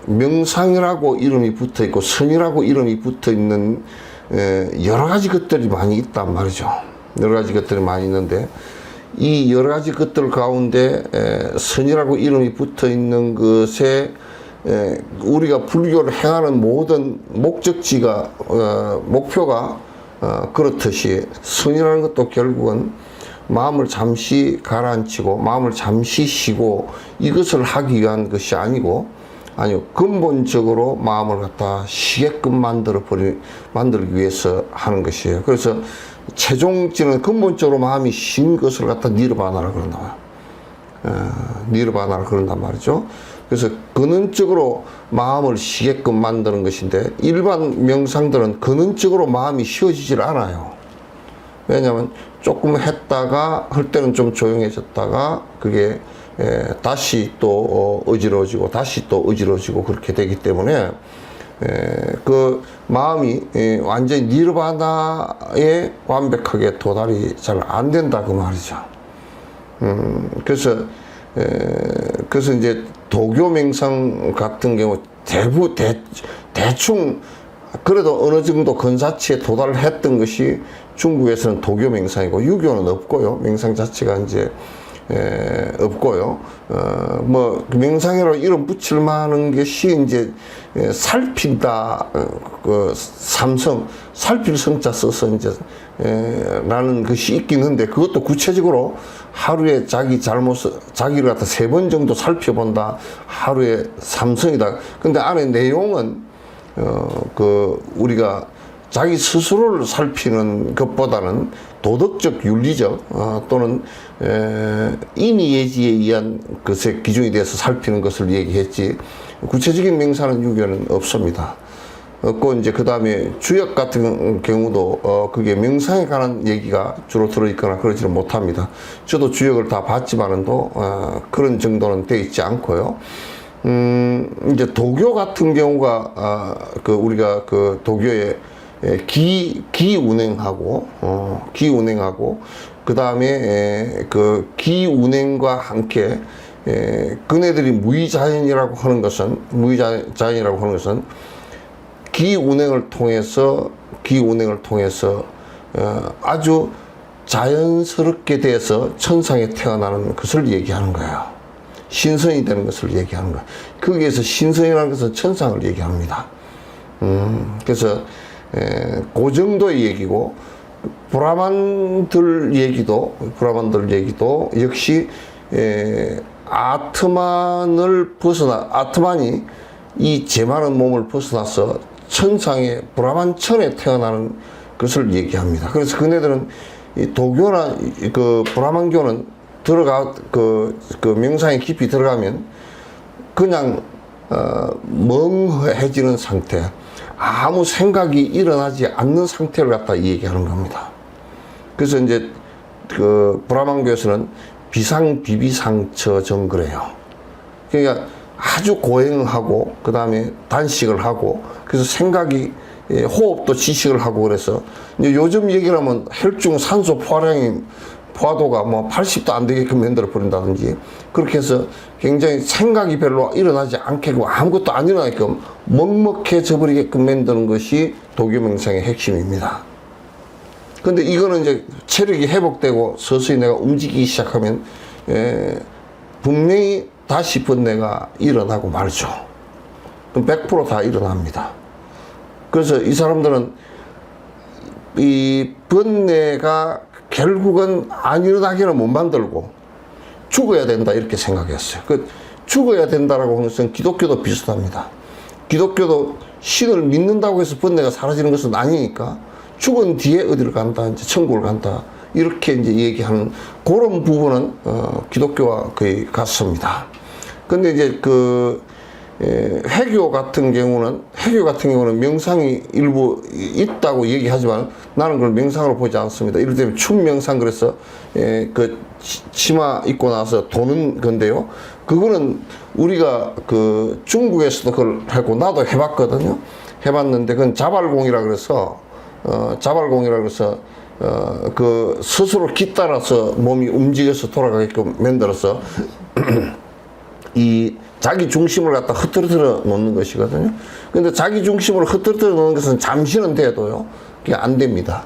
명상이라고 이름이 붙어 있고 선이라고 이름이 붙어 있는 여러 가지 것들이 많이 있단 말이죠. 여러 가지 것들이 많이 있는데 이 여러 가지 것들 가운데 선이라고 이름이 붙어 있는 것에 우리가 불교를 행하는 모든 목적지가 목표가 그렇듯이 선이라는 것도 결국은 마음을 잠시 가라앉히고 마음을 잠시 쉬고 이것을 하기 위한 것이 아니고 근본적으로 마음을 갖다 쉬게끔 만들기 위해서 하는 것이에요. 그래서 최종적으로 근본적으로 마음이 쉰 것을 갖다 니르바나라 그런다. 니르바나라 그런단 말이죠. 그래서 근원적으로 마음을 쉬게끔 만드는 것인데 일반 명상들은 근원적으로 마음이 쉬어지질 않아요. 왜냐하면 조금 했다가 할 때는 좀 조용해졌다가 그게 다시 또 어지러워지고 다시 또 어지러워지고 그렇게 되기 때문에 그 마음이 완전히 니르바나에 완벽하게 도달이 잘 안 된다 그 말이죠. 그래서 이제 도교 명상 같은 경우 대충 그래도 어느 정도 근사치에 도달을 했던 것이 중국에서는 도교 명상이고 유교는 없고요. 명상 자체가 이제 없고요. 뭐 명상이라고 이름 붙일 만한 것이 이제 살핀다 그 삼성 살필 성자 써서 이제 라는 것이 있긴 한데 그것도 구체적으로 하루에 자기를 갖다 3번 정도 살펴본다. 하루에 삼성이다. 근데 안에 내용은 우리가 자기 스스로를 살피는 것보다는 도덕적, 윤리적 또는 인의예지에 의한 것의 기준이 돼서 살피는 것을 얘기했지 구체적인 명사는 유교는 없습니다. 없고 이제 그 다음에 주역 같은 경우도 그게 명상에 관한 얘기가 주로 들어있거나 그러지는 못합니다. 저도 주역을 다 봤지만은도 그런 정도는 돼 있지 않고요. 이제 도교 같은 경우가 우리가 그 도교에 기운행하고 그 다음에 그 기운행과 함께 그네들이 무의자연이라고 하는 것은 기운행을 통해서 아주 자연스럽게 돼서 천상에 태어나는 것을 얘기하는 거예요. 신선이 되는 것을 얘기하는 거예요. 거기에서 신선이라는 것은 천상을 얘기합니다. 그래서 그 정도의 얘기고 브라만들 얘기도 역시 아트만이 이 제많은 몸을 벗어나서 천상에 브라만천에 태어나는 것을 얘기합니다. 그래서 그네들은 이 도교나 그 브라만교는 그 명상에 깊이 들어가면 그냥 멍해지는 상태, 아무 생각이 일어나지 않는 상태를 갖다 얘기하는 겁니다. 그래서 이제 그 브라만교에서는 비상비비상처 정그래요. 그러니까 아주 고행하고 그 다음에 단식을 하고 그래서 생각이 호흡도 지식을 하고 그래서 이제 요즘 얘기를 하면 혈중 산소 포화도가 뭐 80도 안 되게끔 만들어 버린다든지 그렇게 해서 굉장히 생각이 별로 일어나지 않게끔 아무것도 안 일어나게끔 먹먹해져 버리게끔 만드는 것이 도교 명상의 핵심입니다. 근데 이거는 이제 체력이 회복되고 서서히 내가 움직이기 시작하면 분명히 다시 번뇌가 일어나고 말죠. 그럼 100% 다 일어납니다. 그래서 이 사람들은 이 번뇌가 결국은 안 일어나기는 못 만들고 죽어야 된다 이렇게 생각했어요. 죽어야 된다라고 하는 것은 기독교도 비슷합니다. 기독교도 신을 믿는다고 해서 번뇌가 사라지는 것은 아니니까 죽은 뒤에 어디를 간다, 이제 천국을 간다 이렇게 이제 얘기하는 그런 부분은 기독교와 거의 같습니다. 근데 이제 회교 같은 경우는 명상이 일부 있다고 얘기하지만 나는 그걸 명상으로 보지 않습니다. 이럴 때는 춤명상 그래서 그 치마 입고 나서 도는 건데요. 그거는 우리가 그 중국에서도 그걸 하고 나도 해봤거든요. 해봤는데 그건 자발공이라 그래서 그 스스로 기 따라서 몸이 움직여서 돌아가게끔 만들어서 이 자기 중심을 갖다 흐트러뜨려 놓는 것이거든요. 근데 자기 중심을 흐트러뜨려 놓는 것은 잠시는 돼도요, 그게 안 됩니다.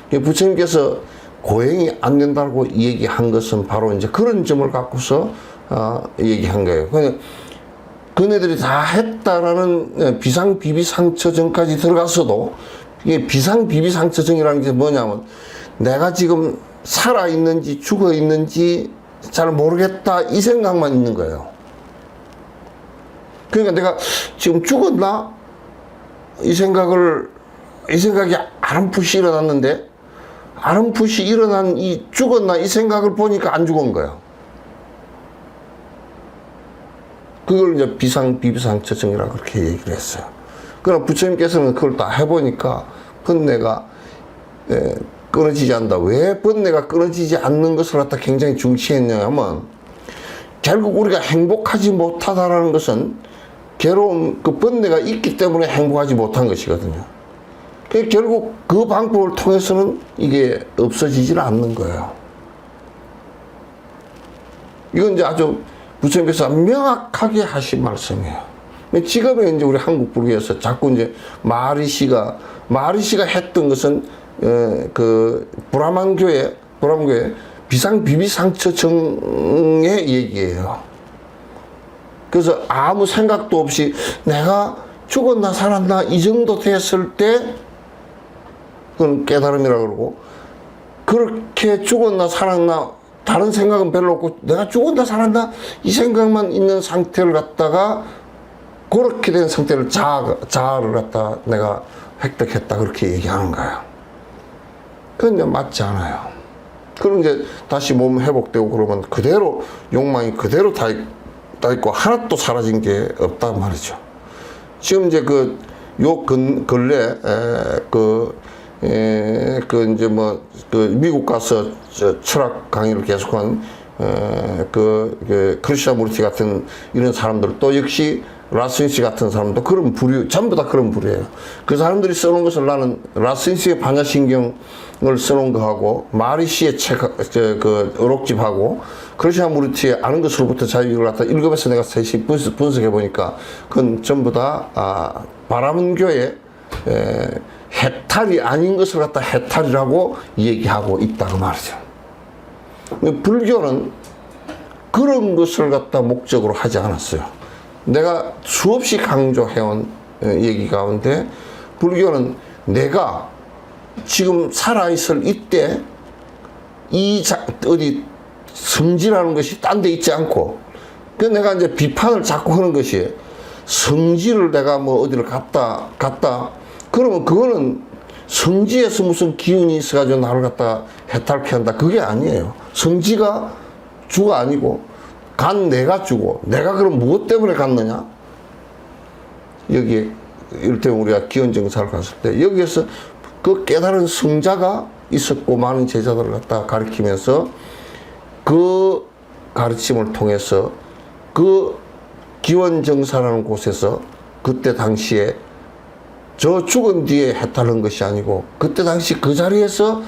부처님께서 고행이 안 된다고 얘기한 것은 바로 이제 그런 점을 갖고서 얘기한 거예요. 그냥 그네들이 다 했다라는 비상비비상처정까지 들어갔어도, 이게 비상비비상처정이라는 게 뭐냐면, 내가 지금 살아있는지 죽어있는지 잘 모르겠다 이 생각만 있는 거예요. 그러니까 내가 지금 죽었나? 이 생각이 아름풋이 일어났는데, 아름풋이 일어난 이 죽었나 이 생각을 보니까 안 죽은 거예요. 그걸 이제 비상비비상처증이라고 그렇게 얘기를 했어요. 그러나 부처님께서는 그걸 다 해보니까 번뇌가 끊어지지 않는다. 왜 번뇌가 끊어지지 않는 것을 갖다 굉장히 중시했냐면, 결국 우리가 행복하지 못하다라는 것은 괴로움, 그 번뇌가 있기 때문에 행복하지 못한 것이거든요. 결국 그 방법을 통해서는 이게 없어지질 않는 거예요. 이건 이제 아주 부처님께서 명확하게 하신 말씀이에요. 지금의 이제 우리 한국 불교에서 자꾸 이제 마리시가 했던 것은 그 브라만교의 비상비비상처정의 얘기예요. 그래서 아무 생각도 없이 내가 죽었나 살았나 이 정도 됐을 때 그건 깨달음이라고 그러고, 그렇게 죽었나 살았나 다른 생각은 별로 없고 내가 죽었나 살았나 이 생각만 있는 상태를 갖다가, 그렇게 된 상태를 자아를 갖다 내가 획득했다 그렇게 얘기하는 거예요. 그건 이제 맞지 않아요. 그럼 이제 다시 몸 회복되고 그러면 그대로 욕망이 그대로 다 있고 하나도 사라진 게 없단 말이죠. 지금 이제 근래 이제 미국 가서 철학 강의를 계속한 크리샤무르티 같은 이런 사람들, 또 역시 라스니시 같은 사람도 그런 부류, 전부 다 그런 부류예요. 그 사람들이 써놓은 것을 나는 라스니시의 반야신경을 써놓은 거하고, 마리시의 어록집하고, 크리샤무르티의 아는 것으로부터 자유를 갖다 읽으면서 내가 셋이 분석해 보니까, 그건 전부 다 바라문교의 해탈이 아닌 것을 갖다 해탈이라고 얘기하고 있다고 말이죠. 불교는 그런 것을 갖다 목적으로 하지 않았어요. 내가 수없이 강조해온 얘기 가운데, 불교는 내가 지금 살아있을 이때 어디 성지라는 것이 딴 데 있지 않고, 그 내가 이제 비판을 자꾸 하는 것이, 성지를 내가 뭐 어디를 갔다 그러면 그거는 성지에서 무슨 기운이 있어가지고 나를 갖다 해탈케 한다, 그게 아니에요. 성지가 주가 아니고 간 내가 주고, 내가 그럼 무엇 때문에 갔느냐? 여기에 이를테면 우리가 기원정사를 갔을 때 여기에서 그 깨달은 성자가 있었고, 많은 제자들을 갖다 가르치면서 그 가르침을 통해서 그 기원정사라는 곳에서 그때 당시에 저 죽은 뒤에 해탈한 것이 아니고, 그때 당시 그 자리에서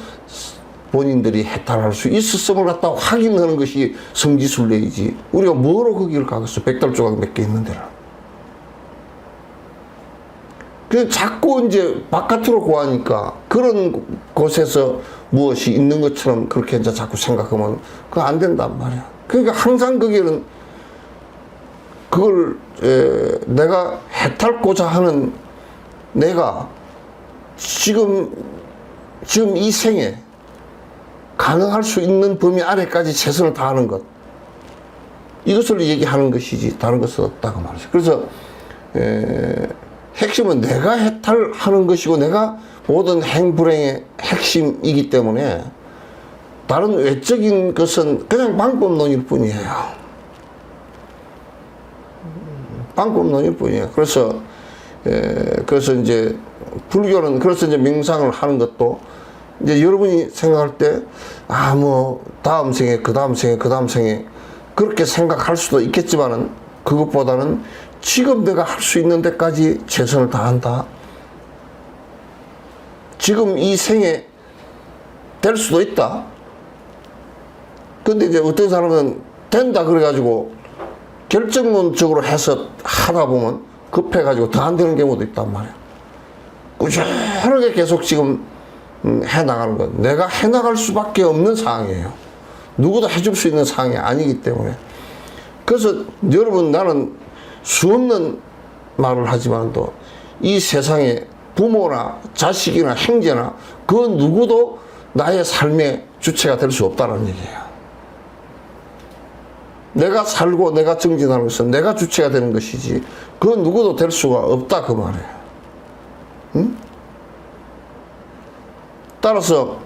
본인들이 해탈할 수 있었음을 갖다 확인하는 것이 성지순례이지, 우리가 뭐로 거기를 가겠어? 백달 조각 몇 개 있는데라. 그냥 자꾸 이제 바깥으로 고하니까 그런 곳에서 무엇이 있는 것처럼 그렇게 이제 자꾸 생각하면 그거 안 된단 말이야. 그러니까 항상 거기는 그걸 내가 해탈고자 하는, 내가 지금 이 생에 가능할 수 있는 범위 아래까지 최선을 다하는 것, 이것을 얘기하는 것이지 다른 것은 없다고 말이죠. 그래서 핵심은 내가 해탈하는 것이고, 내가 모든 행불행의 핵심이기 때문에 다른 외적인 것은 그냥 방법론일 뿐이에요. 방법론일 뿐이에요. 그래서 이제 불교는, 그래서 이제 명상을 하는 것도, 이제 여러분이 생각할 때, 다음 생에, 그 다음 생에, 그렇게 생각할 수도 있겠지만은, 그것보다는 지금 내가 할 수 있는 데까지 최선을 다한다. 지금 이 생에 될 수도 있다. 근데 이제 어떤 사람은 된다 그래가지고 결정론적으로 해서 하다 보면 급해가지고 더 안 되는 경우도 있단 말이야. 꾸준하게 계속 지금 해나가는 건 내가 해나갈 수밖에 없는 상황이에요. 누구도 해줄 수 있는 상황이 아니기 때문에. 그래서 여러분, 나는 수없는 말을 하지만도 이 세상에 부모나 자식이나 형제나 그 누구도 나의 삶의 주체가 될 수 없다는 얘기예요. 내가 살고 내가 정진하는 것은 내가 주체가 되는 것이지 그 누구도 될 수가 없다, 그 말이에요. 응? 따라서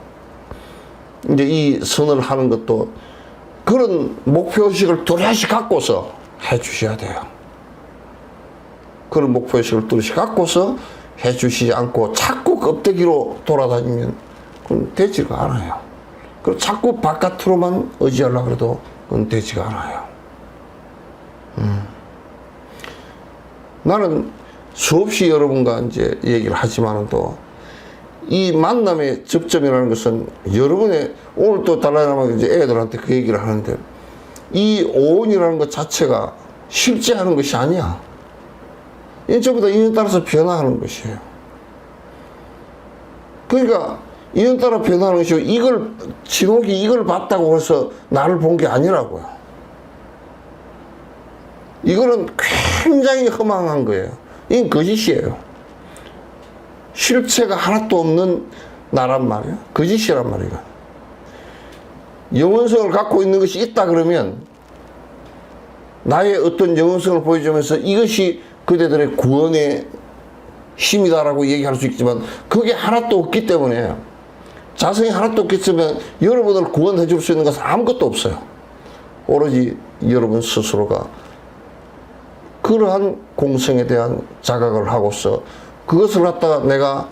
이제 이 선을 하는 것도 그런 목표의식을 뚜렷이 갖고서 해 주셔야 돼요. 그런 목표의식을 뚜렷이 갖고서 해 주시지 않고 자꾸 껍데기로 돌아다니면 그건 되지가 않아요. 그리고 자꾸 바깥으로만 의지하려고 해도 그건 되지가 않아요. 나는 수없이 여러분과 이제 얘기를 하지만은 또 이 만남의 접점이라는 것은 여러분의 오늘 또 달라라마 이제 애들한테 그 얘기를 하는데 이 오온이라는 것 자체가 실제 하는 것이 아니야. 인전보다 인연 따라서 변화하는 것이에요. 그러니까 인연 따라 변화하는 것이고 이걸 진옥이 이걸 봤다고 해서 나를 본 게 아니라고요. 이거는 굉장히 허망한 거예요. 이건 거짓이에요. 실체가 하나도 없는 나란 말이야. 거짓이란 말이야. 영원성을 갖고 있는 것이 있다 그러면 나의 어떤 영원성을 보여주면서 이것이 그대들의 구원의 힘이다라고 얘기할 수 있지만 그게 하나도 없기 때문에 자성이 하나도 없기 때문에 여러분을 구원해 줄 수 있는 것은 아무것도 없어요. 오로지 여러분 스스로가 그러한 공성에 대한 자각을 하고서 그것을 갖다가 내가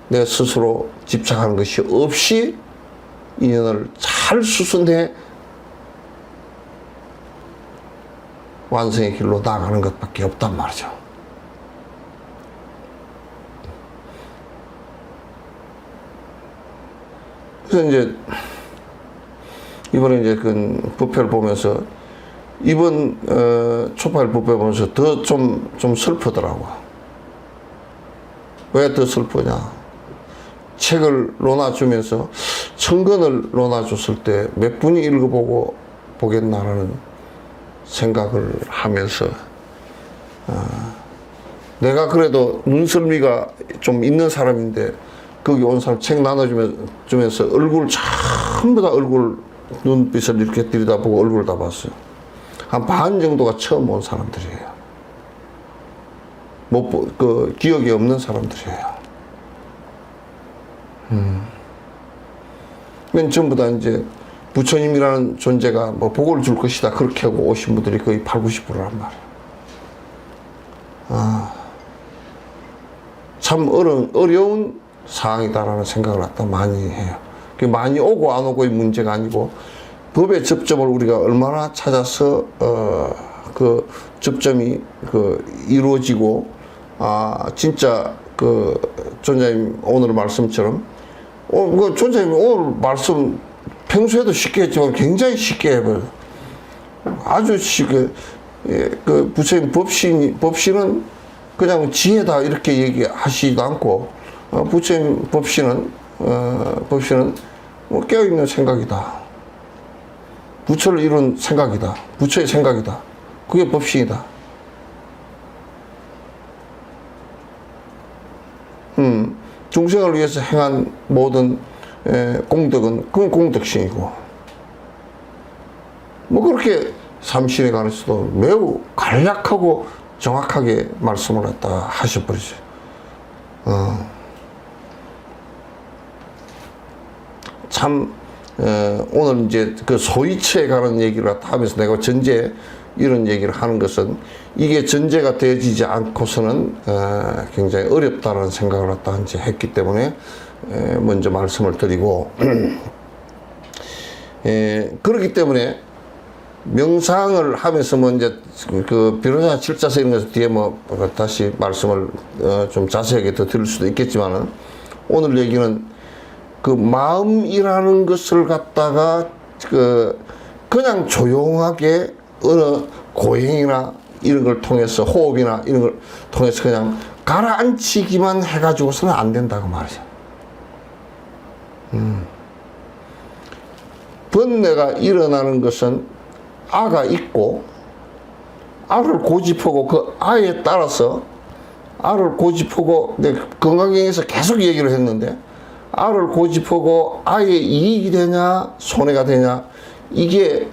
내 스스로 집착하는 것이 없이 인연을 잘 수순해 완성의 길로 나아가는 것밖에 없단 말이죠. 그래서 이제 이번에 이제 그 부패를 보면서 이번 초파일 부패 보면서 더 좀 슬프더라고. 왜 더 슬프냐? 책을 논아주면서 천권을 논아줬을 때 몇 분이 읽어보고 보겠나라는 생각을 하면서 내가 그래도 눈썰미가 좀 있는 사람인데 거기 온 사람 책 나눠주면서 얼굴 전부 다 얼굴 눈빛을 이렇게 들여다보고 얼굴을 다 봤어요. 한 반 정도가 처음 온 사람들이에요. 그 기억이 없는 사람들이에요. 맨 전부 다 이제 부처님이라는 존재가 뭐 복을 줄 것이다 그렇게 하고 오신 분들이 거의 80~90%란 말이에요. 참 어려운 상황이다라는 생각을 갖다 많이 해요. 많이 오고 안 오고의 문제가 아니고 법의 접점을 우리가 얼마나 찾아서 그 접점이 이루어지고 진짜 그 존자님 오늘 말씀처럼 그 존자님 오늘 말씀 평소에도 쉽게 했지만 굉장히 쉽게 해버려요. 아주 쉽게. 그 부처님 법신은 그냥 지혜다 이렇게 얘기하시지도 않고 부처님 법신은 뭐 깨어있는 생각이다. 부처를 이룬 생각이다. 부처의 생각이다. 그게 법신이다. 중생을 위해서 행한 모든 공덕은 그건 공덕신이고 뭐 그렇게 삼신에 관해서도 매우 간략하고 정확하게 말씀을 했다 하셔버리죠. 참 오늘 이제 그 소이체에 관한 얘기를 하면서 내가 전제 이런 얘기를 하는 것은 이게 전제가 되어지지 않고서는 굉장히 어렵다는 생각을 갖다 이제 했기 때문에 먼저 말씀을 드리고 그렇기 때문에 명상을 하면서 뭐 이제 그 변호사 7자서 이런 것을 뒤에 뭐 다시 말씀을 좀 자세하게 더 드릴 수도 있겠지만은 오늘 얘기는 그 마음이라는 것을 갖다가 그냥 조용하게 어느 고행이나 이런 걸 통해서 호흡이나 이런 걸 통해서 그냥 가라앉히기만 해가지고서는 안 된다고 말이죠. 번뇌가 일어나는 것은 아가 있고 아를 고집하고 그 아에 따라서 아를 고집하고 내가 건강경에서 계속 얘기를 했는데 아를 고집하고 아의 이익이 되냐 손해가 되냐 이게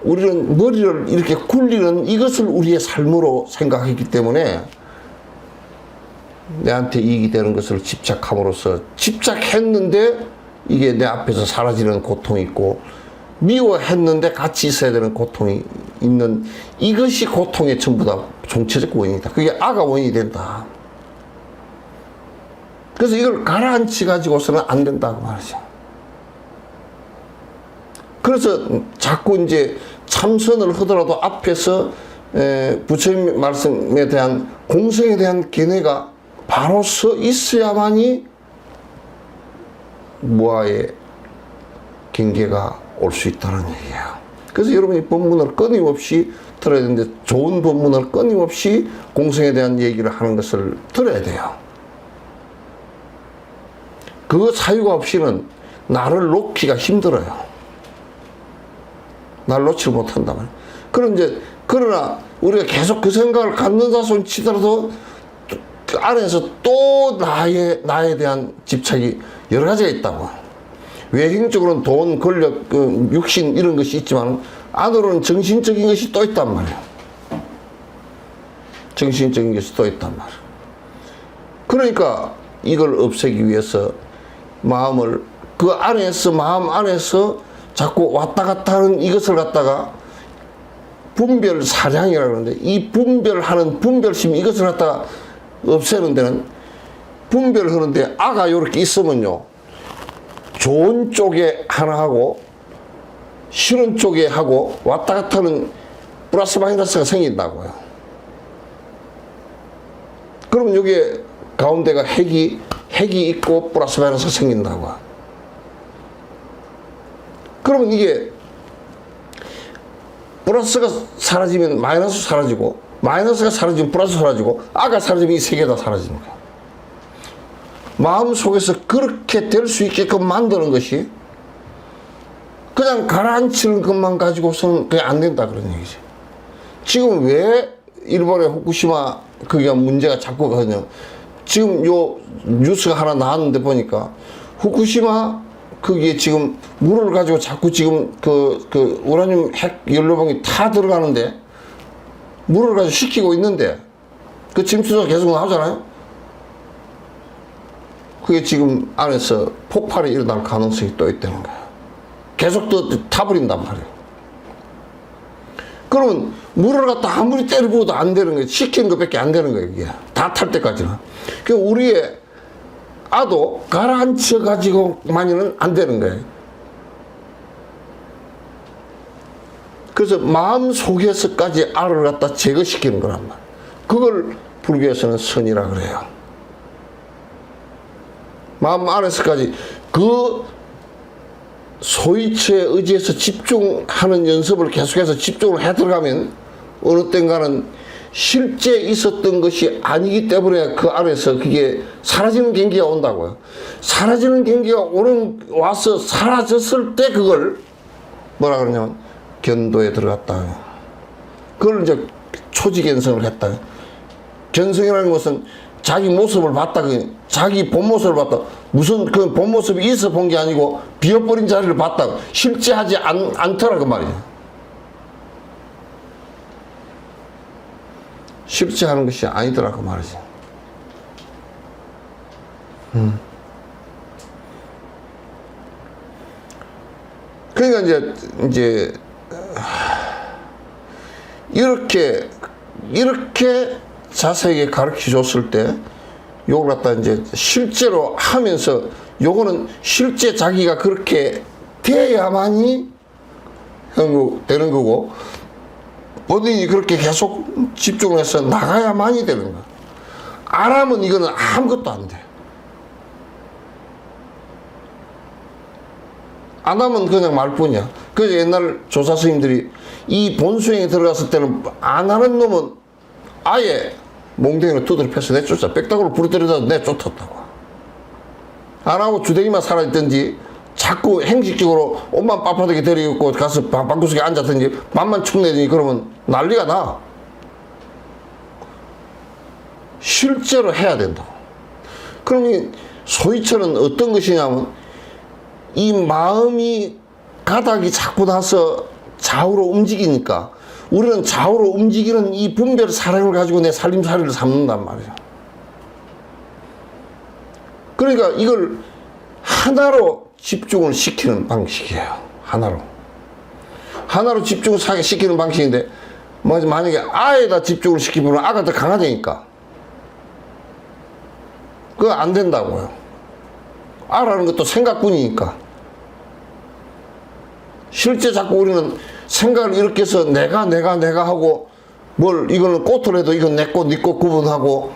우리는 머리를 이렇게 굴리는 이것을 우리의 삶으로 생각했기 때문에 내한테 이익이 되는 것을 집착함으로써 집착했는데 이게 내 앞에서 사라지는 고통이 있고 미워했는데 같이 있어야 되는 고통이 있는 이것이 고통의 전부 다 총체적 원인이다. 그게 아가 원인이 된다. 그래서 이걸 가라앉히 가지고서는 안 된다고 말이죠. 그래서 자꾸 이제 참선을 하더라도 앞에서 부처님 말씀에 대한 공성에 대한 견해가 바로 서 있어야만이 무아의 경계가 올 수 있다는 얘기예요. 그래서 여러분이 법문을 끊임없이 들어야 되는데 좋은 법문을 끊임없이 공성에 대한 얘기를 하는 것을 들어야 돼요. 그 사유가 없이는 나를 놓기가 힘들어요. 나를 놓지 못한단 말이에요. 그러나 우리가 계속 그 생각을 갖는다 손 치더라도 그 안에서 또 나에 대한 집착이 여러 가지가 있다고. 외형적으로는 돈, 권력, 육신 이런 것이 있지만 안으로는 정신적인 것이 또 있단 말이에요. 정신적인 것이 또 있단 말이에요. 그러니까 이걸 없애기 위해서 마음을 그 안에서 마음 안에서 자꾸 왔다 갔다 하는 이것을 갖다가 분별 사량이라고 하는데 이 분별하는 분별심 이것을 갖다가 없애는 데는 분별하는데 아가 이렇게 있으면요 좋은 쪽에 하나 하고 싫은 쪽에 하고 왔다 갔다 하는 플러스 마이너스가 생긴다고요. 그러면 여기에 가운데가 핵이 있고 플러스 마이너스가 생긴다고. 그러면 이게 플러스가 사라지면 마이너스 사라지고 마이너스가 사라지면 플러스 사라지고 아가 사라지면 이 세 개 다 사라지는 거예요. 마음 속에서 그렇게 될 수 있게끔 만드는 것이 그냥 가라앉히는 것만 가지고서는 그냥 안 된다 그런 얘기죠. 지금 왜 일본의 후쿠시마 그게 문제가 자꾸 가냐. 지금 요 뉴스가 하나 나왔는데 보니까 후쿠시마 거기에 지금 물을 가지고 자꾸 지금 그 우라늄 핵 연료봉이 타 들어가는데 물을 가지고 식히고 있는데 그 침투가 계속 나오잖아요. 그게 지금 안에서 폭발이 일어날 가능성이 또 있다는 거야. 계속 또 타버린단 말이에요. 그러면 물을 갖다 아무리 때려부어도 안 되는 거예요. 식히는 것밖에 안 되는 거예요. 이게 다 탈 때까지는. 그 우리의 아도 가라앉혀 가지고만은 안 되는 거예요. 그래서 마음 속에서까지 알을 갖다 제거시키는 거란 말이에요. 그걸 불교에서는 선이라 그래요. 마음 안에서까지 그 소이처에 의지해서 집중하는 연습을 계속해서 집중을 해 들어가면 어느 땐가는 실제 있었던 것이 아니기 때문에 그 안에서 그게 사라지는 경기가 온다고요. 사라지는 경기가 와서 사라졌을 때 그걸 뭐라 그러냐면 견도에 들어갔다. 그걸 이제 초지견성을 했다. 견성이라는 것은 자기 모습을 봤다. 자기 본 모습을 봤다. 무슨 그 본 모습이 있어 본 게 아니고 비어버린 자리를 봤다. 실제 하지 않더라 그 말이에요. 실제 하는 것이 아니더라 그 말이지. 그러니까 이제 이렇게 자세하게 가르쳐 줬을 때 요걸 갖다 이제 실제로 하면서 요거는 실제 자기가 그렇게 돼야만이 되는 거고 본인이 그렇게 계속 집중을 해서 나가야만이 되는 거야. 안 하면 이거는 아무것도 안 돼. 안 하면 그냥 말뿐이야. 그래서 옛날 조사 스님들이 이 본수행에 들어갔을 때는 안 하는 놈은 아예 몽둥이로 두드려 패서 내쫓아. 빽딱으로 부러뜨려서 내쫓았다고. 안 하고 주댕이만 살아있든지 자꾸 행식적으로 옷만 빳빳하게 데리고 가서 방구석에 앉았든지 밥만 축 내더니 그러면 난리가 나. 실제로 해야 된다고. 그럼 이 소위처는 어떤 것이냐면 이 마음이 가닥이 자꾸 나서 좌우로 움직이니까 우리는 좌우로 움직이는 이 분별 사랑을 가지고 내 살림살이를 삼는단 말이야. 그러니까 이걸 하나로 집중을 시키는 방식이에요. 하나로 집중을 시키는 방식인데 만약에 아에다 집중을 시키면 아가 더 강하다니까 그거 안 된다고요. 아라는 것도 생각뿐이니까. 실제 자꾸 우리는 생각을 이렇게 해서 내가 하고 뭘 이거는 꽃을 해도 이건 내 꽃, 네 꽃 구분하고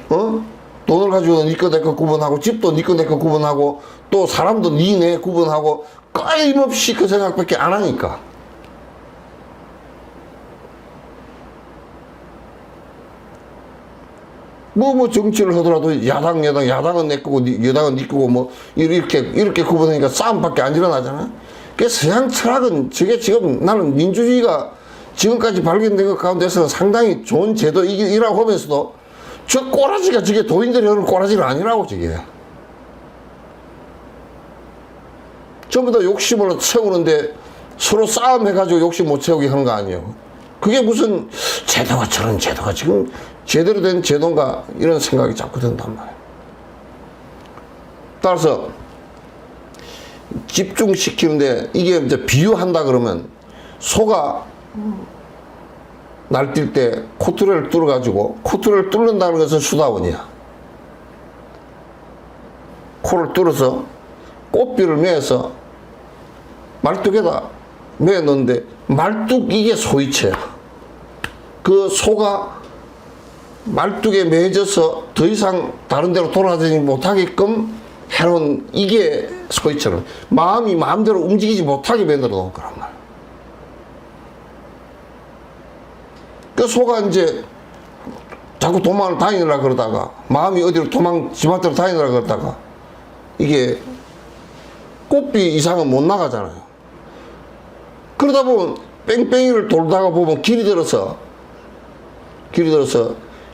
돈을 가지고 네 거, 내 거 구분하고 집도 네 거, 내 거 구분하고 또 사람도 네, 내 구분하고 끊임없이 그 생각밖에 안 하니까. 뭐 정치를 하더라도 야당은 내 거고 여당은 네 거고 뭐 이렇게 구분하니까 싸움밖에 안 일어나잖아. 그 서양 철학은 저게 지금 나는 민주주의가 지금까지 발견된 것 가운데서는 상당히 좋은 제도이라고 하면서도 저 꼬라지가 저게 도인들이 하는 꼬라지가 아니라고 저게. 전부 다 욕심으로 채우는데 서로 싸움해가지고 욕심 못 채우게 하는 거 아니에요. 그게 무슨 제도가 저런 제도가 지금 제대로 된 제도인가 이런 생각이 자꾸 든단 말이에요. 따라서 집중시키는데 이게 이제 비유한다 그러면 소가 날뛸 때 코트레를 뚫어가지고 코트레를 뚫는다는 것은 수다원이야. 코를 뚫어서 꽃비를 매서 말뚝에다 매어 넣는데 말뚝 이게 소이체야. 그 소가 말뚝에 매져서 더 이상 다른 데로 돌아다니지 못하게끔 해놓은 이게 소이처럼 마음이 마음대로 움직이지 못하게 만들어 놓은 거란 말이야. 그 소가 이제 자꾸 도망을 다니느라 그러다가 마음이 어디로 집앞대로 다니느라 그러다가 이게 꽃비 이상은 못 나가잖아요. 그러다 보면 뺑뺑이를 돌다가 보면 길이 들어서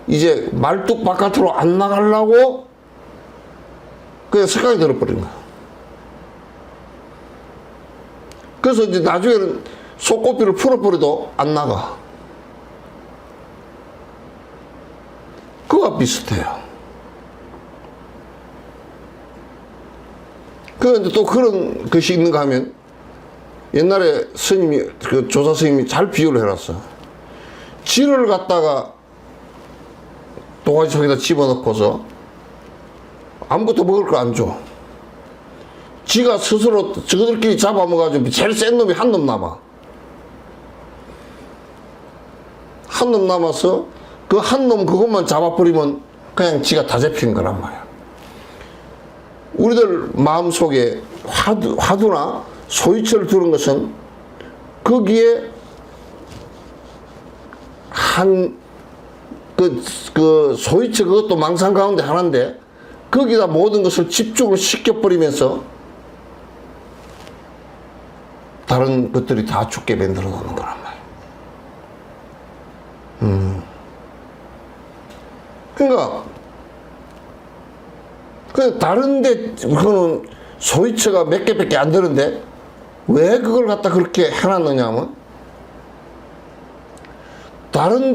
이제 말뚝 바깥으로 안 나가려고 그냥 습관이 들어버린 거야. 그래서 이제 나중에는 소꽃비를 풀어버려도 안 나가. 그거와 비슷해요. 그런데 또 그런 것이 있는가 하면 옛날에 그 조사 스님이 잘 비유를 해놨어. 쥐를 갖다가 동아지 속에다 집어넣고서 아무것도 먹을 거 안 줘. 지가 스스로 저들끼리 잡아먹어가지고 제일 센 놈이 한 놈 남아. 한 놈 남아서 그 한 놈 그것만 잡아버리면 그냥 지가 다 잡힌 거란 말이야. 우리들 마음속에 화두나 소위처를 두는 것은 거기에 그 소위처 그것도 망상 가운데 하나인데 거기다 모든 것을 집중을 시켜버리면서 다른 것들이 다 죽게 만들어 놓는 거란 말이야. 그러니까 다른데 그거는 소위처가 몇 개밖에 안 되는데 왜 그걸 갖다 그렇게 해놨느냐 하면 다른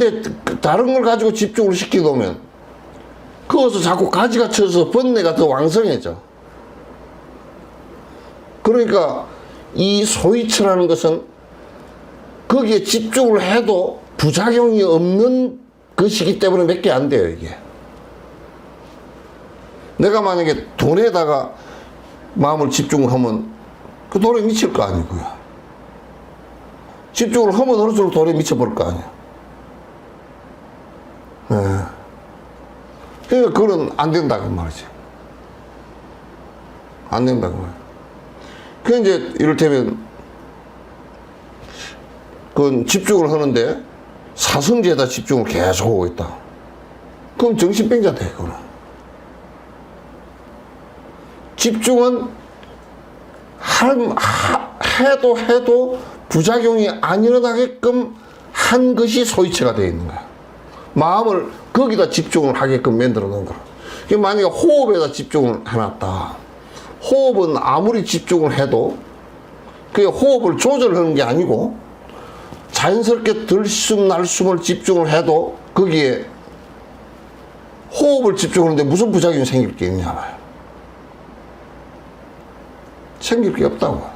걸 가지고 집중을 시키놓으면 그것을 자꾸 가지가 쳐서 번뇌가 더 왕성해져. 그러니까 이 소위처라는 것은 거기에 집중을 해도 부작용이 없는 것이기 때문에 몇 개 안 돼요, 이게. 내가 만약에 돈에다가 마음을 집중을 하면 그 돈에 미칠 거 아니고요. 집중을 하면 할수록 돈에 미쳐버릴 거 아니야. 네. 그러니까 그건 안 된다고 말이지. 안 된다고 말이야. 그 이제 이를테면 그건 집중을 하는데 사성제에다 집중을 계속 하고 있다. 그럼 정신병자 돼, 그거는. 집중은 해도 부작용이 안 일어나게끔 한 것이 소위처가 되어 있는 거야. 마음을 거기다 집중을 하게끔 만들어 놓은 거야. 만약에 호흡에다 집중을 해놨다. 호흡은 아무리 집중을 해도 그 호흡을 조절하는 게 아니고 자연스럽게 들숨 날숨을 집중을 해도 거기에 호흡을 집중하는데 무슨 부작용이 생길 게 있냐 말이야. 생길 게 없다고.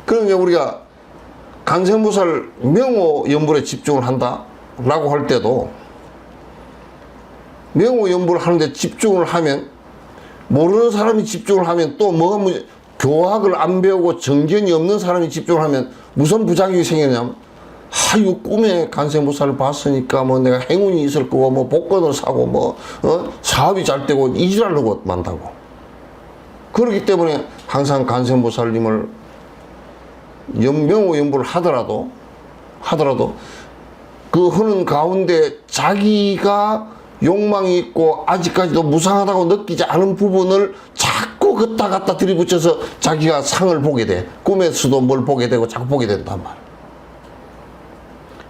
그러니까 우리가 간세무살 명호 연불에 집중을 한다 라고 할 때도 명호 연불을 하는데 집중을 하면 모르는 사람이 집중을 하면 또 뭐가 교학을 안 배우고 정견이 없는 사람이 집중을 하면 무슨 부작용이 생기냐면 이거 꿈에 간세무살을 봤으니까 뭐 내가 행운이 있을 거고 뭐 복권을 사고 사업이 잘 되고 이지랄하고 만다고. 그렇기 때문에 항상 간세무살님을 명호 연불을 하더라도 그 하는 가운데 자기가 욕망이 있고 아직까지도 무상하다고 느끼지 않은 부분을 자꾸 걷다 갖다 들이붙여서 자기가 상을 보게 돼. 꿈에서도 뭘 보게 되고 자꾸 보게 된단 말이야.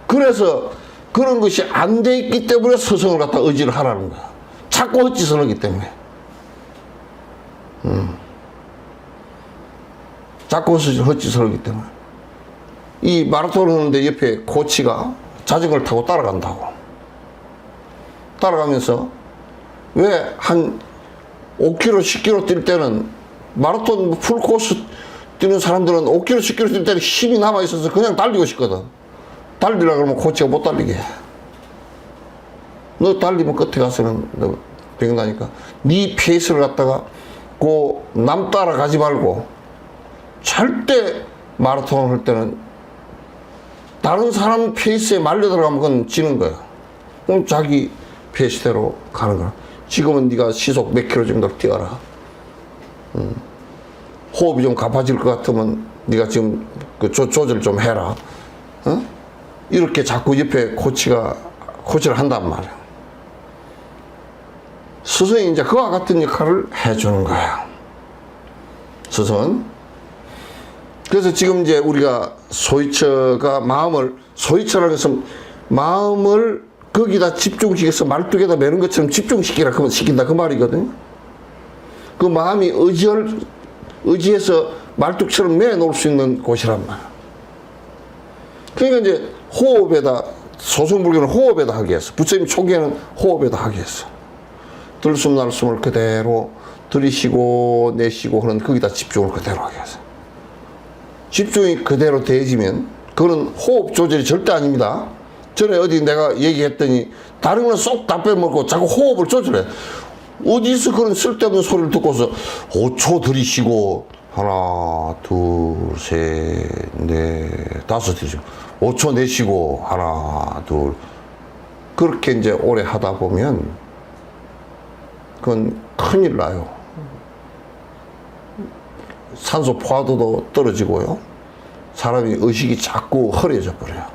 그래서 그런 것이 안 돼 있기 때문에 서성을 갖다 의지를 하라는 거야. 자꾸 헛짓을 하기 때문에. 자꾸 헛짓을 하기 때문에. 이 마라톤을 하는데 옆에 코치가 자전거를 타고 따라간다고. 따라가면서 왜 한 5km, 10km 뛸 때는 마라톤 풀코스 뛰는 사람들은 5km, 10km 뛸 때는 힘이 남아있어서 그냥 달리고 싶거든. 달리려고 그러면 코치가 못 달리게 해. 너 달리면 끝에 가서는 너 병나니까 네 페이스를 갖다가 남 따라가지 말고 절대 마라톤을 할 때는 다른 사람 페이스에 말려 들어가면 그건 지는 거야. 그럼 자기 페이스대로 가는 거야. 지금은 네가 시속 몇 킬로 정도 뛰어라. 호흡이 좀 가빠질 것 같으면 네가 지금 그 조절 좀 해라. 이렇게 자꾸 옆에 코치를 한단 말이야. 스승이 이제 그와 같은 역할을 해주는 거야. 스승은. 그래서 지금 이제 우리가 소위처가 소위처라는 것은 마음을 거기다 집중시켜서 말뚝에다 매는 것처럼 집중시키라 그러면 시킨다 그 말이거든요. 그 마음이 의지해서 말뚝처럼 매놓을 수 있는 곳이란 말이야. 그러니까 이제 호흡에다, 소승불교는 호흡에다 하게 했어. 부처님 초기에는 호흡에다 하게 했어. 들숨 날숨을 그대로 들이쉬고 내쉬고 하는 거기다 집중을 그대로 하게 했어. 집중이 그대로 되어지면 그거는 호흡 조절이 절대 아닙니다. 전에 어디 내가 얘기했더니 다른 건 쏙 다 빼먹고 자꾸 호흡을 조절해. 어디서 그런 쓸데없는 소리를 듣고서 5초 들이쉬고 하나 둘 셋 넷 다섯 들이쉬고 5초 내쉬고 하나 둘 그렇게 이제 오래 하다 보면 그건 큰일 나요. 산소 포화도도 떨어지고요. 사람이 의식이 자꾸 허리해져 버려요.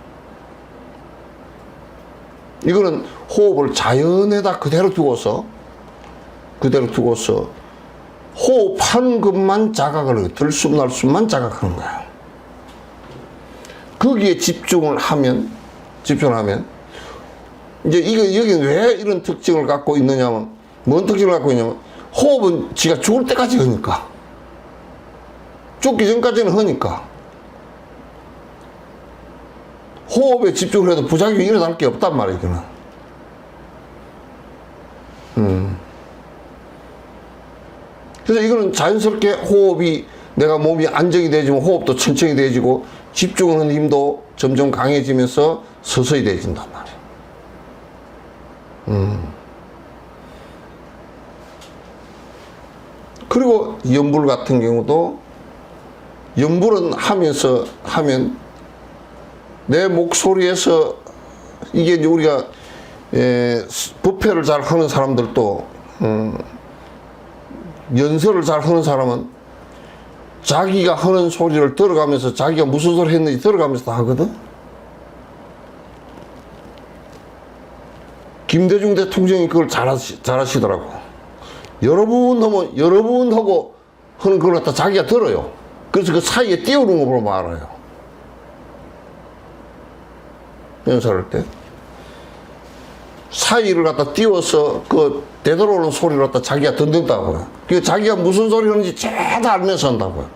이거는 호흡을 자연에다 그대로 두고서 호흡하는 것만 자각을 해요. 들숨 날숨만 자각하는 거야. 거기에 집중을 하면 이제 여기 왜 이런 특징을 갖고 있느냐면 뭔 특징을 갖고 있냐면 호흡은 지가 죽을 때까지 하니까 죽기 전까지는 하니까 호흡에 집중을 해도 부작용이 일어날 게 없단 말이야 이거는. 그래서 이거는 자연스럽게 호흡이 내가 몸이 안정이 되어지면 호흡도 천천히 되어지고 집중하는 힘도 점점 강해지면서 서서히 되어진단 말이야. 그리고 연불 같은 경우도 연불은 하면 내 목소리에서 이게 이제 우리가 부패를 잘 하는 사람들도 연설을 잘 하는 사람은 자기가 하는 소리를 들어가면서 자기가 무슨 소리 했는지 들어가면서 다 하거든. 김대중 대통령이 그걸 잘하시더라고. 여러 번 하고 하는 걸 갖다 자기가 들어요. 그래서 그 사이에 띄우는 거 보면 알아요. 연설할 때. 사이를 갖다 띄워서 그 되돌아오는 소리를 갖다 자기가 듣는다고요. 그 자기가 무슨 소리 하는지 죄다 알면서 한다고요.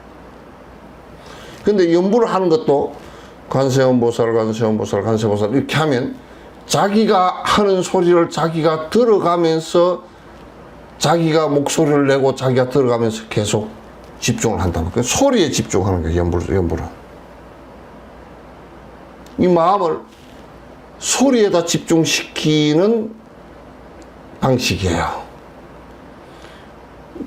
근데 연부를 하는 것도 관세음보살 이렇게 하면 자기가 하는 소리를 자기가 들어가면서 자기가 목소리를 내고 자기가 들어가면서 계속 집중을 한다고. 그 소리에 집중하는 거예요. 연부는. 이 마음을 소리에다 집중시키는 방식이에요.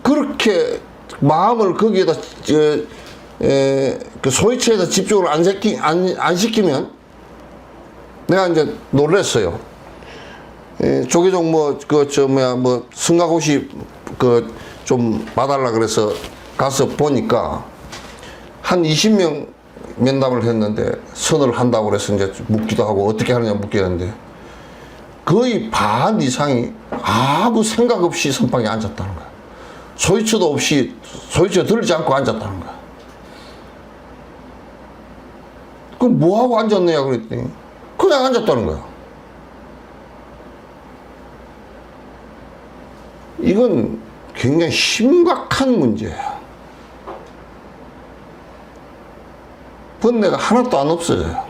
그렇게 마음을 거기에다 그 소이체에다 집중을 안 시키면 내가 이제 놀랬어요. 조계종 승가고시 좀 봐달라 그래서 가서 보니까 한 20명 면담을 했는데 선을 한다고 그래서 이제 묻기도 하고 어떻게 하느냐 묻기는데 거의 반 이상이 아무 생각 없이 선방에 앉았다는 거야. 소이처도 없이 소이처 들지 않고 앉았다는 거야. 그럼 뭐하고 앉았느냐 그랬더니 그냥 앉았다는 거야. 이건 굉장히 심각한 문제야. 번뇌가 하나도 안 없어져요.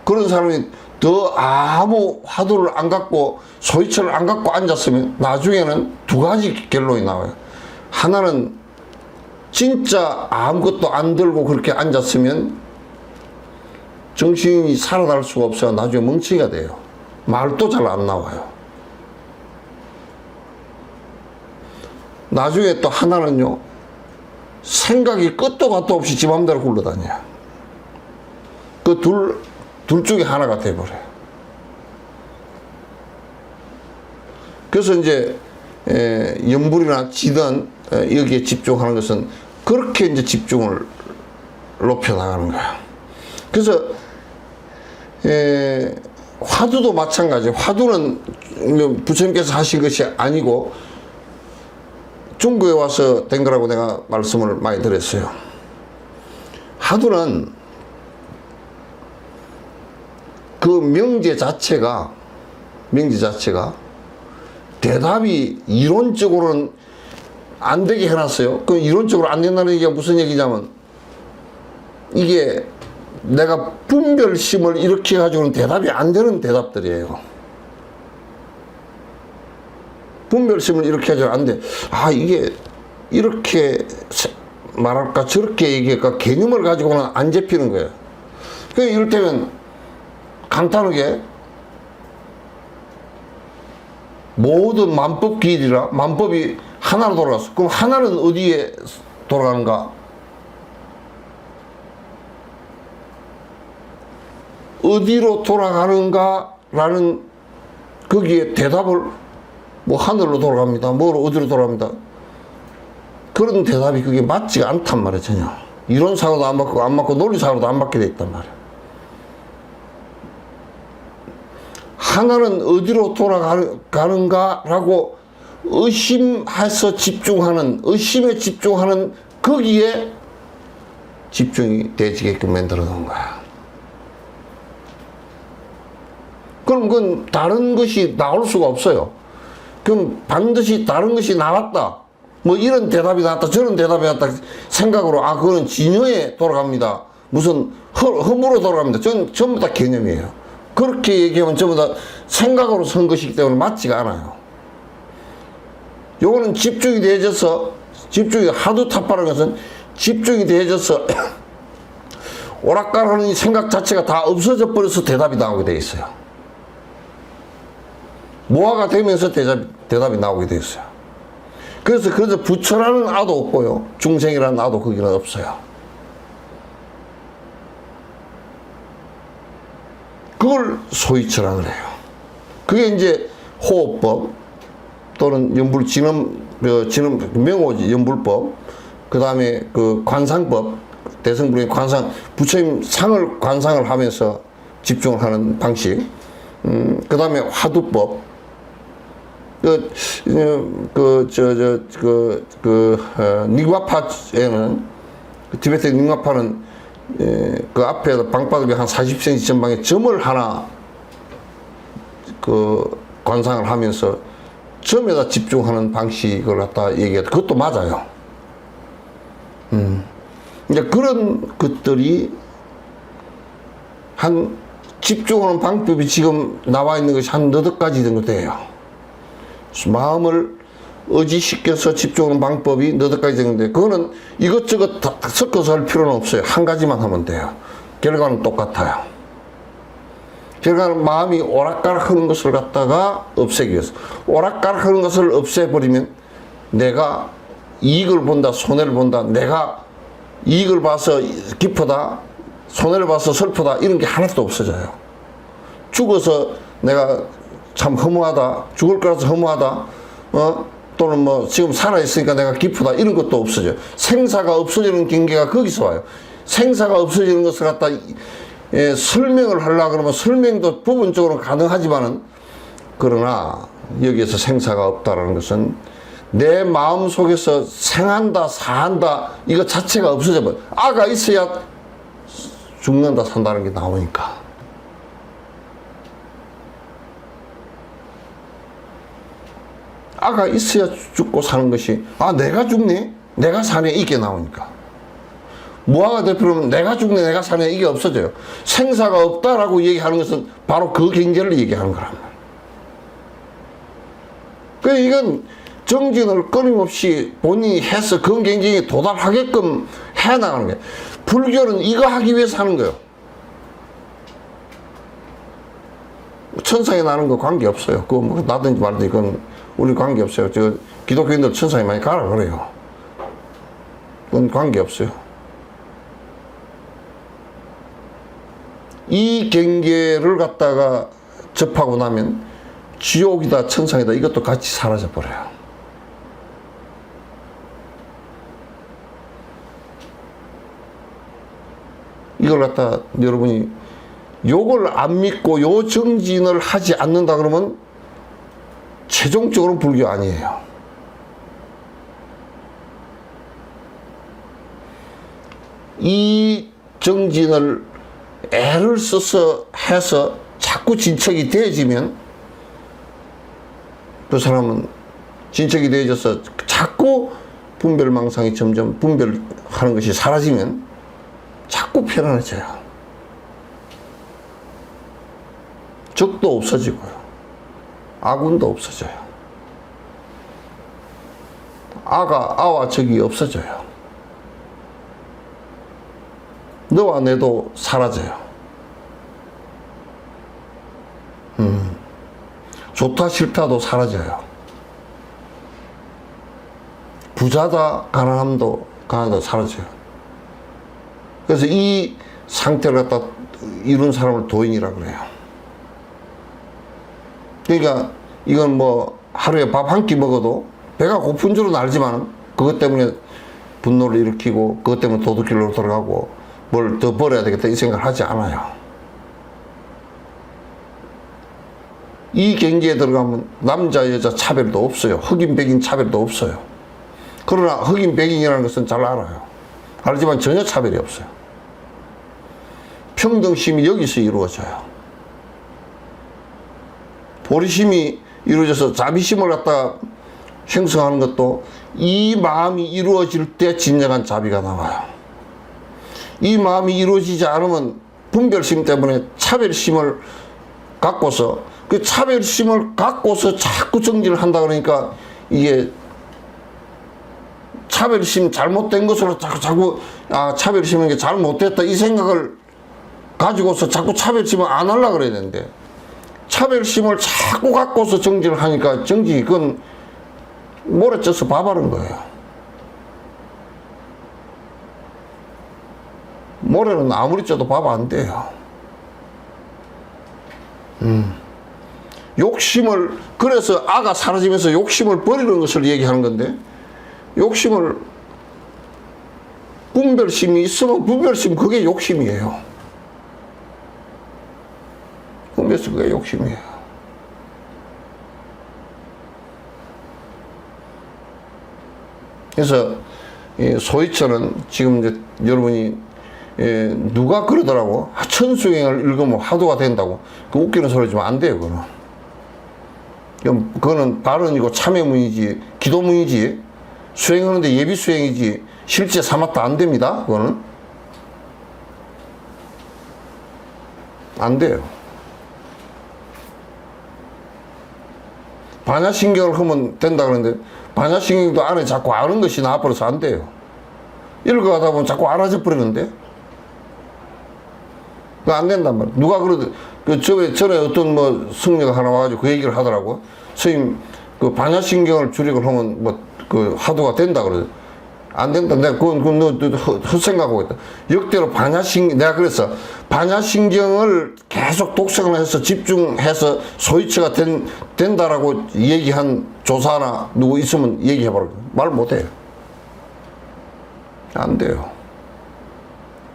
그런 사람이 더 아무 화두를 안 갖고 소이처를 안 갖고 앉았으면 나중에는 두 가지 결론이 나와요. 하나는 진짜 아무것도 안 들고 그렇게 앉았으면 정신이 살아날 수가 없어요. 나중에 멍청이가 돼요. 말도 잘 안 나와요. 나중에 또 하나는요, 생각이 끝도 갓도 없이 지 맘대로 굴러다녀요. 그 둘 중에 하나가 돼버려요. 그래서 이제 염불이나 지든 여기에 집중하는 것은 그렇게 이제 집중을 높여나가는 거야. 그래서 화두도 마찬가지예요. 화두는 부처님께서 하신 것이 아니고 중국에 와서 된 거라고 내가 말씀을 많이 드렸어요. 화두는 그 명제 자체가 대답이 이론적으로는 안 되게 해놨어요. 그 이론적으로 안 된다는 얘기가 무슨 얘기냐면 이게 내가 분별심을 이렇게 해가지고는 대답이 안 되는 대답들이에요. 분별심을 이렇게 하지 안 돼. 아, 이게 이렇게 말할까 저렇게 얘기할까 개념을 가지고는 안 잡히는 거예요. 그러니까 이를테면 간단하게 모든 만법 길이라 만법이 하나로 돌아갔어. 그럼 하나는 어디에 돌아가는가? 어디로 돌아가는가? 라는 거기에 대답을 뭐 하늘로 돌아갑니다. 뭐로 어디로 돌아갑니다. 그런 대답이 그게 맞지가 않단 말이에요. 전혀. 이론상으로도 안 맞고 논리상으로도 안 맞게 돼 있단 말이에요. 하나는 어디로 돌아가는가라고 의심해서 의심에 집중하는 거기에 집중이 되지게끔 만들어 놓은 거야. 그럼 그건 다른 것이 나올 수가 없어요. 그럼 반드시 다른 것이 나왔다. 뭐 이런 대답이 나왔다. 저런 대답이 나왔다. 생각으로, 아, 그거는 진여에 돌아갑니다. 무슨 허무로 돌아갑니다. 전부 다 개념이에요. 그렇게 얘기하면 전부 다 생각으로 선 것이기 때문에 맞지가 않아요. 요거는 집중이 되어져서, 하도 탑바라는 것은 집중이 되어져서 오락가락하는 생각 자체가 다 없어져 버려서 대답이 나오게 돼 있어요. 모아가 되면서 대답이 나오게 돼 있어요. 그래서 부처라는 아도 없고요. 중생이라는 아도 거기는 없어요. 그걸 소이처라 그래요. 그게 이제 호흡법 또는 명호지, 연불법 그 다음에 그 관상법, 대성불행 관상, 부처님 상을 관상을 하면서 집중을 하는 방식, 그 다음에 화두법, 닉와파에는, 티베트 닉와파는 그 앞에 방바닥에 한 40cm 전방에 점을 하나 그 관상을 하면서 점에다 집중하는 방식을 갖다 얘기해도 그것도 맞아요. 이제 그런 것들이 한 집중하는 방법이 지금 나와 있는 것이 한 너댓 가지 정도 돼요. 마음을 의지시켜서 집중하는 방법이 너댓 가지 정도 돼요. 그거는 이것저것 다 섞어서 할 필요는 없어요. 한 가지만 하면 돼요. 결과는 똑같아요. 결과는 마음이 오락가락 하는 것을 갖다가 없애기 위해서. 오락가락 하는 것을 없애버리면 내가 이익을 본다, 손해를 본다, 내가 이익을 봐서 기쁘다, 손해를 봐서 슬프다, 이런 게 하나도 없어져요. 죽어서 내가 참 허무하다, 죽을 거라서 허무하다, 또는 뭐 지금 살아있으니까 내가 기쁘다, 이런 것도 없어져요. 생사가 없어지는 경계가 거기서 와요. 생사가 없어지는 것을 갖다 설명을 하려고 그러면 설명도 부분적으로 가능하지만은, 그러나 여기에서 생사가 없다라는 것은 내 마음 속에서 생한다, 사한다, 이거 자체가 없어져 버려. 아가 있어야 죽는다, 산다는 게 나오니까. 아가 있어야 죽고 사는 것이, 아, 내가 죽네? 내가 사네? 이게 나오니까. 무아가 되풀이면 내가 죽네, 내가 사네, 이게 없어져요. 생사가 없다라고 얘기하는 것은 바로 그 경계를 얘기하는 거란 말이에요. 그러니까 이건 정진을 끊임없이 본인이 해서 그 경쟁에 도달하게끔 해나가는 거예요. 불교는 이거 하기 위해서 하는 거예요. 천상에 나는 거 관계없어요. 그거 뭐 나든지 말든지 그건 우리 관계없어요. 저 기독교인들 천상에 많이 가라 그래요. 그건 관계없어요. 이 경계를 갖다가 접하고 나면 지옥이다, 천상이다, 이것도 같이 사라져 버려요. 이걸 갖다 여러분이 요걸 안 믿고 요 정진을 하지 않는다 그러면 최종적으로 불교 아니에요. 이 정진을 애를 써서 해서 자꾸 진척이 되어지면 그 사람은 진척이 되어져서 자꾸 분별망상이 점점 분별하는 것이 사라지면 자꾸 편안해져요. 적도 없어지고요. 아군도 없어져요. 아와 적이 없어져요. 너와 내도 사라져요. 좋다 싫다도 사라져요. 부자다 가난함도 사라져요. 그래서 이 상태를 갖다 이룬 사람을 도인이라고 그래요. 그러니까 이건 뭐 하루에 밥 한 끼 먹어도 배가 고픈 줄은 알지만 그것 때문에 분노를 일으키고 그것 때문에 도둑길로 들어가고 뭘 더 벌어야 되겠다 이 생각을 하지 않아요. 이 경계에 들어가면 남자 여자 차별도 없어요. 흑인 백인 차별도 없어요. 그러나 흑인 백인이라는 것은 잘 알아요. 알지만 전혀 차별이 없어요. 평등심이 여기서 이루어져요. 보리심이 이루어져서 자비심을 갖다가 형성하는 것도 이 마음이 이루어질 때 진정한 자비가 나와요. 이 마음이 이루어지지 않으면 분별심 때문에 차별심을 갖고서 그 차별심을 갖고서 자꾸 정진을 한다 그러니까 이게 차별심 잘못된 것으로 자꾸 차별심인 게 잘못됐다 이 생각을 가지고서 자꾸 차별심을 안 하려고 그래야 되는데 차별심을 자꾸 갖고서 정진을 하니까 정진이 그건 모래 쪄서 밥하는 거예요. 모래는 아무리 쪄도 밥 안 돼요. 욕심을 그래서 아가 사라지면서 욕심을 버리는 것을 얘기하는 건데 욕심을 분별심이 있으면 분별심 그게 욕심이에요. 분별심 그게 욕심이에요. 그래서 소위처는 지금 이제 여러분이 누가 그러더라고. 천수행을 읽으면 화두가 된다고. 그 웃기는 소리지만 안 돼요, 그거는. 그거는 발언이고 참회문이지, 기도문이지, 수행하는데 예비 수행이지, 실제 삼았다 안 됩니다, 그거는. 안 돼요. 반야신경을 하면 된다 그러는데, 반야신경도 안에 자꾸 아는 것이 나와버려서 안 돼요. 읽어가다 보면 자꾸 알아져 버리는데? 그거 안 된단 말이야. 누가 그러든, 전에 어떤 승려가 하나 와가지고 그 얘기를 하더라고. 선생님, 그 반야신경을 주력을 하면 화두가 된다 그러죠. 안 된다. 내가 그건 너 헛생각하고 있다. 역대로 내가 그래서 반야신경을 계속 독생을 해서 집중해서 소위처가 된다라고 얘기한 조사나 누구 있으면 얘기해봐라. 말 못해요. 안 돼요.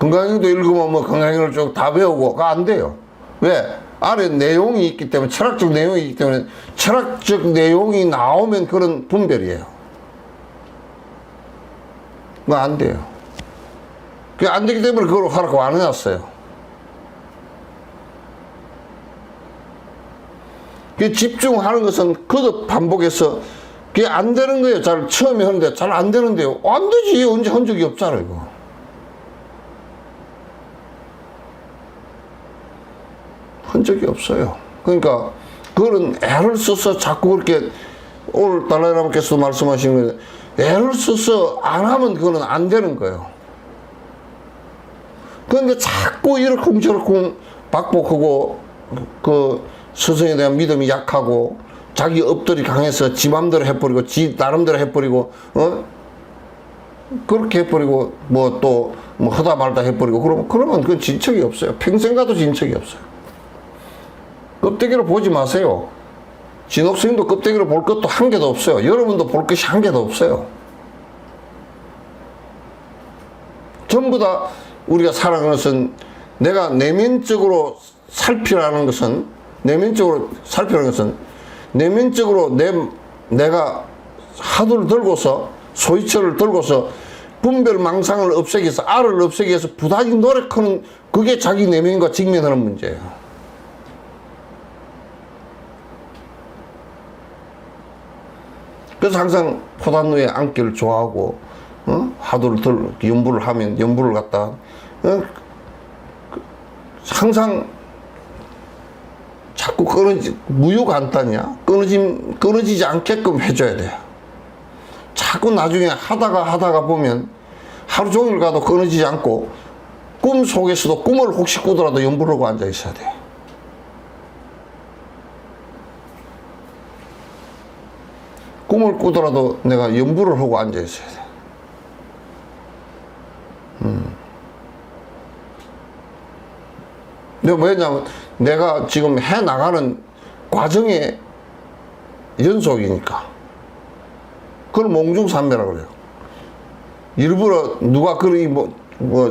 건강행도 읽으면 건강행을 쭉 다 배우고, 그거 안 돼요. 왜? 안에 내용이 있기 때문에, 철학적 내용이 있기 때문에, 철학적 내용이 나오면 그런 분별이에요. 그거 안 돼요. 그게 안 되기 때문에 그걸 하라고 안 해놨어요. 그 집중하는 것은 거듭 반복해서 그게 안 되는 거예요. 잘 처음에 하는데 잘 안 되는데요. 안 되지. 언제 한 적이 없잖아, 이거. 한 적이 없어요. 그러니까 그거는 애를 써서 자꾸 그렇게 오늘 달라이라마께서도 말씀하시는 거예요. 애를 써서 안 하면 그거는 안 되는 거예요. 그런데 자꾸 이렇게 저렇게 박복하고 그 스승에 대한 믿음이 약하고 자기 업들이 강해서 지 맘대로 해버리고 지 나름대로 해버리고 그렇게 해버리고 또 하다 말다 해버리고 그러면 그건 진척이 없어요. 평생 가도 진척이 없어요. 껍데기로 보지 마세요. 진옥스님도 껍데기로 볼 것도 한 개도 없어요. 여러분도 볼 것이 한 개도 없어요. 전부 다 우리가 살아가는 것은 내가 내면적으로 살피라는 것은 내면적으로 내가 화두를 들고서 소위처를 들고서 분별망상을 없애기 위해서 알을 없애기 위해서 부단히 노력하는 그게 자기 내면과 직면하는 문제예요. 그래서 항상 포단누에 앉기를 좋아하고 화두를 연부를 하면 연부를 갖다 항상 자꾸 무효간단이야. 끊어지지 않게끔 해줘야 돼요. 자꾸 나중에 하다가 보면 하루 종일 가도 끊어지지 않고 꿈 속에서도 꿈을 혹시 꾸더라도 연부를 하고 앉아 있어야 돼요. 꿈을 꾸더라도 내가 연부를 하고 앉아 있어야 돼. 근데 뭐냐면 내가 지금 해 나가는 과정의 연속이니까. 그걸 몽중산매라고 그래요. 일부러 누가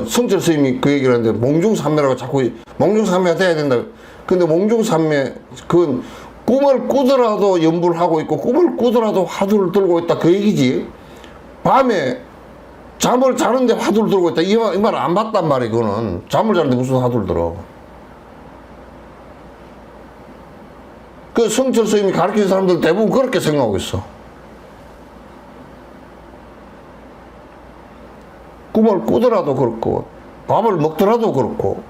성철 스님이 그 얘기를 하는데 몽중산매라고 자꾸 몽중산매가 돼야 된다. 근데 몽중산매 그건 꿈을 꾸더라도 연부를 하고 있고 꿈을 꾸더라도 화두를 들고 있다 그 얘기지. 밤에 잠을 자는데 화두를 들고 있다 이 말 안 맞단 말이야. 그거는 잠을 자는데 무슨 화두를 들어. 그 성철 스님이 가르치는 사람들 대부분 그렇게 생각하고 있어. 꿈을 꾸더라도 그렇고 밥을 먹더라도 그렇고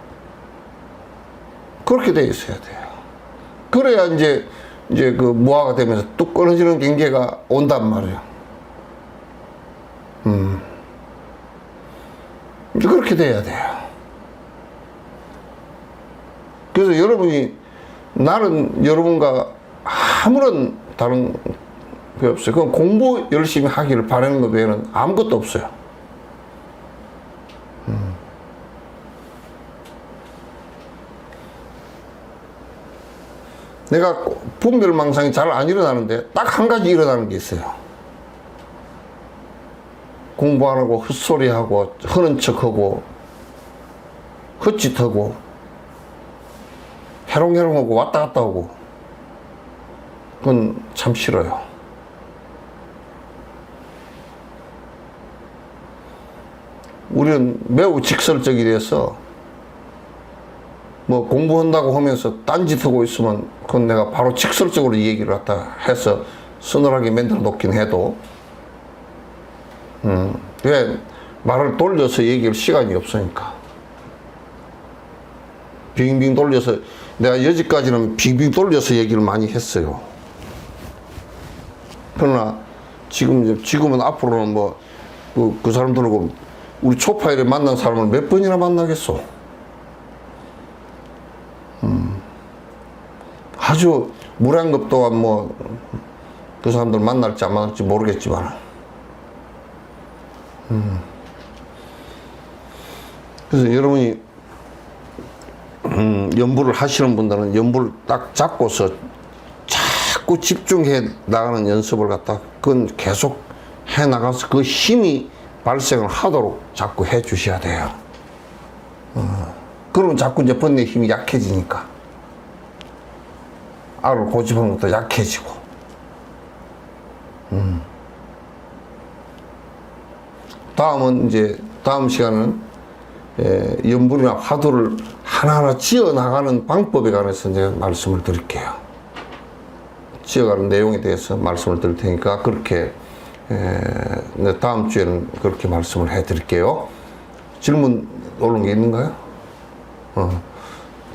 그렇게 돼 있어야 돼요. 그래야 이제 그 무아가 되면서 뚝 끊어지는 경계가 온단 말이에요. 이제 그렇게 돼야 돼요. 그래서 여러분이 나는 여러분과 아무런 다른 게 없어요. 그건 공부 열심히 하기를 바라는 것 외에는 아무것도 없어요. 내가 분별망상이 잘 안 일어나는데 딱 한 가지 일어나는 게 있어요. 공부 안 하고 헛소리하고 허는 척하고 헛짓하고 해롱해롱하고 왔다 갔다 하고 그건 참 싫어요. 우리는 매우 직설적이라서 뭐 공부한다고 하면서 딴짓하고 있으면 그건 내가 바로 직설적으로 얘기를 갖다 해서 서늘하게 만들어 놓긴 해도 왜 말을 돌려서 얘기할 시간이 없으니까 빙빙 돌려서 내가 여지까지는 빙빙 돌려서 얘기를 많이 했어요. 그러나 지금은 앞으로는 뭐 그 사람들하고 우리 초파일에 만난 사람을 몇 번이나 만나겠어. 아주 무량급 동안 뭐 그 사람들 만날지 안 만날지 모르겠지만 그래서 여러분이 연부를 하시는 분들은 연부를 딱 잡고서 자꾸 집중해 나가는 연습을 갖다 그건 계속 해 나가서 그 힘이 발생을 하도록 자꾸 해 주셔야 돼요. 그러면 자꾸 이제 번뇌 힘이 약해지니까 알을 고집하는 것도 약해지고 다음은 이제 다음 시간은 연불이나 화두를 하나하나 지어 나가는 방법에 관해서 이제 말씀을 드릴게요. 지어가는 내용에 대해서 말씀을 드릴 테니까 그렇게 다음 주에는 그렇게 말씀을 해 드릴게요. 질문 올라온 게 있는가요?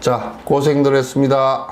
자, 고생들 했습니다.